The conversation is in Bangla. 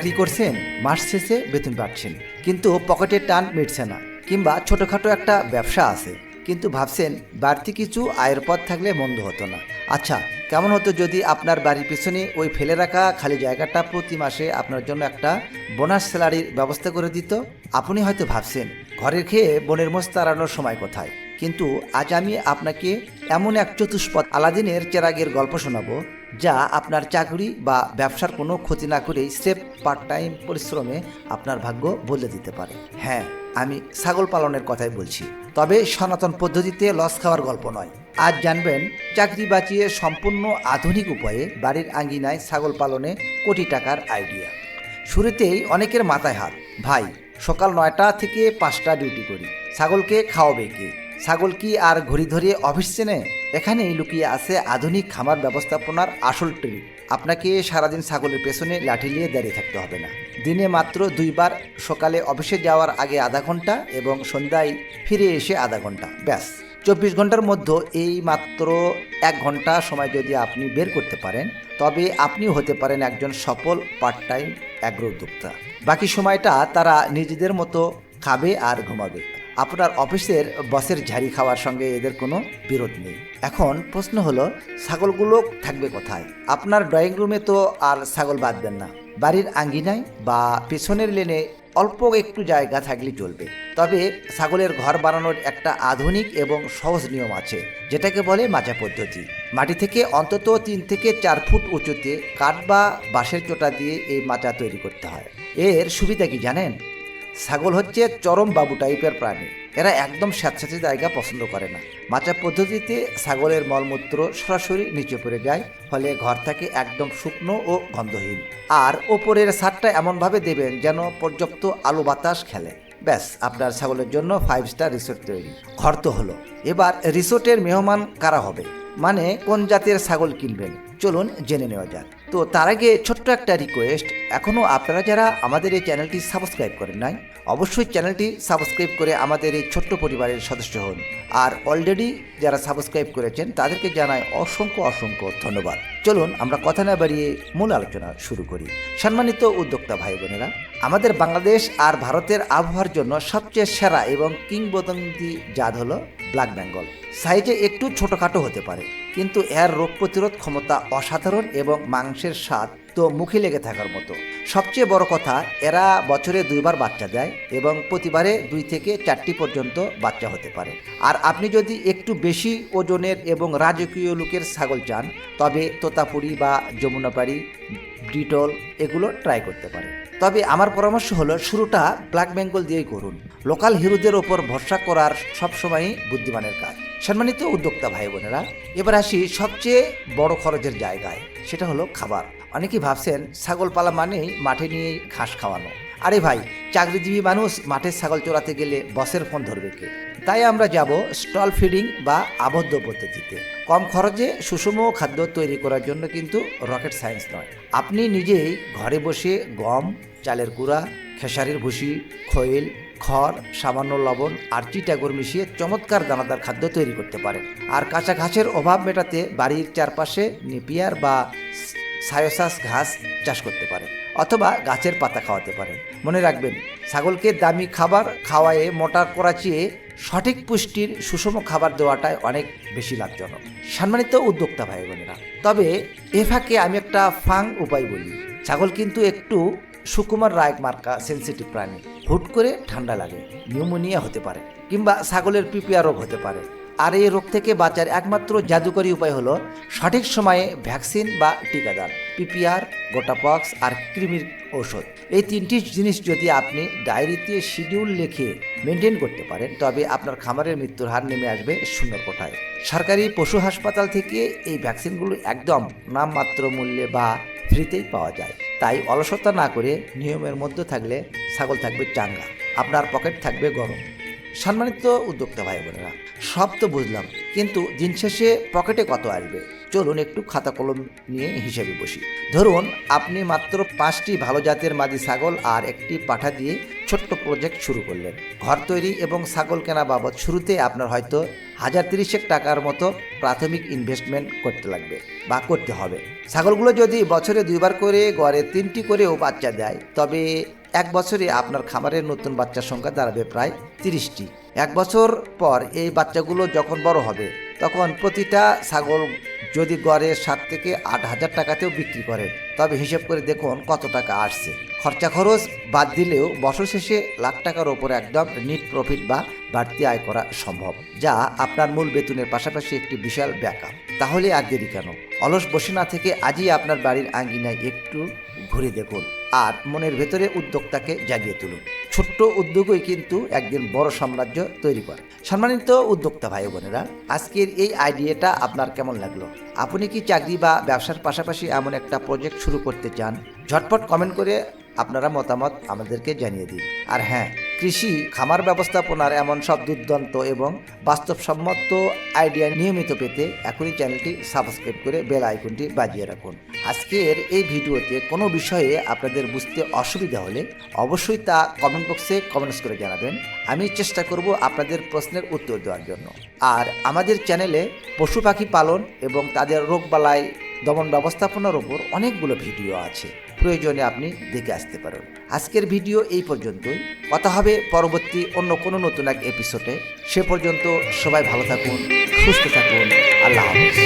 চাকরি করছেন, মাস শেষে বেতন পাচ্ছেন, কিন্তু পকেটের টান মিটছে না, কিংবা ছোটোখাটো একটা ব্যবসা আছে কিন্তু ভাবছেন বাড়তি কিছু আয়ের পথ থাকলে মন্দ হতো না। আচ্ছা, কেমন হতো যদি আপনার বাড়ির পিছনে ওই ফেলে রাখা খালি জায়গাটা প্রতি মাসে আপনার জন্য একটা বোনাস স্যালারির ব্যবস্থা করে দিত? আপনি হয়তো ভাবছেন ঘরের খেয়ে বনের মোষ তাড়ানোর সময় কোথায়, কিন্তু আজ আমি আপনাকে এমন এক চতুষ্পদ আলাদিনের চেরাগের গল্প শোনাবো যা আপনার চাকরি বা ব্যবসার কোনো ক্ষতি না করেই স্রেফ পার্ট টাইম পরিশ্রমে আপনার ভাগ্য বদলে দিতে পারে। হ্যাঁ, আমি ছাগল পালনের কথাই বলছি, তবে সনাতন পদ্ধতিতে লস খাওয়ার গল্প নয়। আজ জানবেন চাকরি বাঁচিয়ে সম্পূর্ণ আধুনিক উপায়ে বাড়ির আঙ্গিনায় ছাগল পালনে কোটি টাকার আইডিয়া। শুরুতেই অনেকের মাথায় হাত, ভাই সকাল 9টা থেকে 5টা ডিউটি করি, ছাগলকে খাওয়াবে কে? ছাগল কি আর ঘড়ি ধরে অফিস চেনে? এখানেই লুকিয়ে আছে আধুনিক খামার ব্যবস্থাপনার আসল ট্রিক। আপনাকে সারাদিন ছাগলের পেছনে লাঠি নিয়ে দাঁড়িয়ে থাকতে হবে না। দিনে মাত্র 2বার, সকালে অফিসে যাওয়ার আগে আধা ঘন্টা এবং সন্ধ্যায় ফিরে এসে আধা ঘন্টা, ব্যাস 24 ঘন্টার মধ্যে এই মাত্র 1 ঘন্টা সময় যদি আপনি বের করতে পারেন, তবে আপনিও হতে পারেন একজন সফল পার্ট টাইম অ্যাগ্রো উদ্যোক্তা। বাকি সময়টা তারা নিজেদের মতো খাবে আর ঘুমাবে। আপনার অফিসের বসের ঝাড়ি খাওয়ার সঙ্গে এদের কোনো বিরোধ নেই। এখন প্রশ্ন হলো, ছাগলগুলো থাকবে কোথায়? আপনার ড্রয়িং রুমে তো আর ছাগল বাঁধবেন না, বাড়ির আঙ্গিনায় বা পেছনের লেনে অল্প একটু জায়গা থাকলে চলবে। তবে ছাগলের ঘর বানানোর একটা আধুনিক এবং সহজ নিয়ম আছে, যেটাকে বলে মাচা পদ্ধতি। মাটি থেকে অন্তত 3 থেকে 4 ফুট উঁচুতে কাঠ বা বাঁশের চোটা দিয়ে এই মাচা তৈরি করতে হয়। এর সুবিধা কি জানেন? ছাগল হচ্ছে চরম বাবু টাইপের প্রাণী, এরা একদম স্যাঁতস্যাঁতে জায়গা পছন্দ করে না। মাচা পদ্ধতিতে ছাগলের মলমূত্র সরাসরি নিচে পড়ে যায়, ফলে ঘর থাকে একদম শুকনো ও গন্ধহীন। আর ওপরের ছাদটা এমনভাবে দেবেন যেন পর্যাপ্ত আলো বাতাস খেলে। ব্যাস, আপনার ছাগলের জন্য 5 স্টার রিসোর্ট তৈরি। ঘর তো হলো, এবার রিসোর্টের মেহমান কারা হবে, মানে কোন জাতের ছাগল কিনবেন, চলুন জেনে নেওয়া যাক। তো তার আগে ছোট্ট একটা রিকোয়েস্ট, এখনও আপনারা যারা আমাদের এই চ্যানেলটি সাবস্ক্রাইব করেন নাই, অবশ্যই চ্যানেলটি সাবস্ক্রাইব করে আমাদের এই ছোট্ট পরিবারের সদস্য হন। আর অলরেডি যারা সাবস্ক্রাইব করেছেন তাদেরকে জানাই অসংখ্য অসংখ্য ধন্যবাদ। চলুন আমরা কথা না বাড়িয়ে মূল আলোচনা শুরু করি। সম্মানিত উদ্যোক্তা ভাই বোনেরা, আমাদের বাংলাদেশ আর ভারতের আবহাওয়ার জন্য সবচেয়ে সেরা এবং কিংবদন্তি জাত হলো ব্ল্যাক বেঙ্গল। সাইজে একটু ছোটোখাটো হতে পারে, কিন্তু এর রোগ প্রতিরোধ ক্ষমতা অসাধারণ এবং মাংসের স্বাদ তো মুখে লেগে থাকার মতো। সবচেয়ে বড় কথা, এরা বছরে 2বার বাচ্চা দেয় এবং প্রতিবারে 2 থেকে 4টি পর্যন্ত বাচ্চা হতে পারে। আর আপনি যদি একটু বেশি ওজনের এবং রাজকীয় লুকের ছাগল চান, তবে তোতাপুরি বা যমুনাপাড়ি, ব্রিটল এগুলো ট্রাই করতে পারেন। তবে আমার পরামর্শ হলো শুরুটা ব্ল্যাক বেঙ্গল দিয়েই করুন। লোকাল হিরোদের ওপর ভরসা করার সবসময়ই বুদ্ধিমানের কাজ। সম্মানিত উদ্যোক্তা ভাই বোনেরা, এবার আসি সবচেয়ে বড় খরচের জায়গায়, সেটা হলো খাবার। অনেকেই ভাবছেন ছাগল পালা মানেই মাঠে নিয়ে ঘাস খাওয়ানো। আরে ভাই, চাকরিজীবী মানুষ মাঠে ছাগল চড়াতে গেলে বসের ফোন ধরবে কে? তাই আমরা যাব স্টল ফিডিং বা আবদ্ধ পদ্ধতিতে। কম খরচে সুষম খাদ্য তৈরি করার জন্য কিন্তু রকেট সায়েন্স নয়। আপনি নিজেই ঘরে বসে গম, চালের গুঁড়া, খেসারির ভুসি, খৈল, খড়, সামান্য লবণ আর চিটাগুড় মিশিয়ে চমৎকার দানাদার খাদ্য তৈরি করতে পারেন। আর কাঁচা ঘাসের অভাব মেটাতে বাড়ির চারপাশে নেপিয়ার বা সায়োসাস ঘাস চাষ করতে পারেন, অথবা গাছের পাতা খাওয়াতে পারেন। মনে রাখবেন, ছাগলকে দামি খাবার খাওয়ায়ে মোটা করা চেয়ে সঠিক পুষ্টির সুষম খাবার দেওয়াটাই অনেক বেশি লাভজনক। সম্মানিত উদ্যোক্তা ভাই বোনেরা, তবে এ ফাঁকে আমি একটা ফাং উপায় বলি। ছাগল কিন্তু একটু সুকুমার রায় মার্কা সেন্সিটিভ প্রাণী। হুট করে ঠান্ডা লাগে, নিউমোনিয়া হতে পারে, কিংবা ছাগলের পিপিআর রোগ হতে পারে। আর এই রোগ থেকে বাঁচার একমাত্র জাদুকরী উপায় হলো সঠিক সময়ে ভ্যাকসিন বা টিকাদান। পিপিআর, গোটাপক্স আর কৃমির ঔষধ, এই 3টি জিনিস যদি আপনি ডায়েরিতে শিডিউল লিখে মেনটেন করতে পারেন, তবে আপনার খামারের মৃত্যুর হার নেমে আসবে 0 কোঠায়। সরকারি পশু হাসপাতাল থেকে এই ভ্যাকসিনগুলো একদম নামমাত্র মূল্যে বা ফ্রিতেই পাওয়া যায়। তাই অলসতা না করে নিয়মের মধ্যে থাকলে ছাগল থাকবে চাঙ্গা, আপনার পকেট থাকবে গরম। সম্মানিত উদ্যোক্তা ভাই বোনেরা, সব তো বুঝলাম, কিন্তু দিন শেষে পকেটে কত আসবে? চলুন একটু খাতা কলম নিয়ে হিসেবে বসি। ধরুন আপনি মাত্র 5টি ভালো জাতের মাদি ছাগল আর 1টি পাঠা দিয়ে ছোট্ট প্রজেক্ট শুরু করলেন। ঘর তৈরি এবং ছাগল কেনা বাবদ শুরুতে আপনার হয়তো 1030 টাকার মতো প্রাথমিক ইনভেস্টমেন্ট করতে লাগবে বা করতে হবে। ছাগলগুলো যদি বছরে 2বার করে গড়ে 3টি করেও বাচ্চা দেয়, তবে এক বছরে আপনার খামারের নতুন বাচ্চার সংখ্যা দাঁড়াবে প্রায় 30টি। এক বছর পর এই বাচ্চাগুলো যখন বড় হবে, তখন প্রতিটা ছাগল যদি গড়ে 7 থেকে 8 হাজার টাকাতেও বিক্রি করেন, তবে হিসেব করে দেখুন কত টাকা আসছে। খরচা খরচ বাদ দিলেও বছর শেষে লাখ টাকার ওপরে একদম নিট প্রফিট বা বাড়তি আয় করা সম্ভব, যা আপনার মূল বেতনের পাশাপাশি একটি বিশাল ব্যাকআপ। তাহলে আর দেরি কেন? অলস বসে না থেকে আজই আপনার বাড়ির আঙ্গিনায় একটু ঘুরে দেখুন আর মনের ভেতরে উদ্যোক্তাকে জাগিয়ে তুলুন। ছোট্ট উদ্যোগই কিন্তু একদিন বড় সাম্রাজ্য তৈরি করে। সম্মানিত উদ্যোক্তা ভাই বোনেরা, আজকের এই আইডিয়াটা আপনার কেমন লাগলো? আপনি কি চাকরি বা ব্যবসার পাশাপাশি এমন একটা প্রজেক্ট শুরু করতে চান? ঝটপট কমেন্ট করে আপনারা মতামত আমাদেরকে জানিয়ে দিন। আর হ্যাঁ, কৃষি খামার ব্যবস্থাপনার এমন সব দুর্দান্ত এবং বাস্তবসম্মত আইডিয়া নিয়মিত পেতে এখনই চ্যানেলটি সাবস্ক্রাইব করে বেল আইকনটি বাজিয়ে রাখুন। আজকের এই ভিডিওতে কোনো বিষয়ে আপনাদের বুঝতে অসুবিধা হলে অবশ্যই তা কমেন্ট বক্সে কমেন্টস করে জানাবেন। আমি চেষ্টা করব আপনাদের প্রশ্নের উত্তর দেওয়ার জন্য। আর আমাদের চ্যানেলে পশু পাখি পালন এবং তাদের রোগবালাই দমন ব্যবস্থাপনার ওপর অনেকগুলো ভিডিও আছে, প্রয়োজনে আপনি দেখে আসতে পারেন। আজকের ভিডিও এই পর্যন্তই। কথা হবে পরবর্তী অন্য কোনো নতুন এক এপিসোডে। সে পর্যন্ত সবাই ভালো থাকুন, সুস্থ থাকুন। আল্লাহ হাফেজ।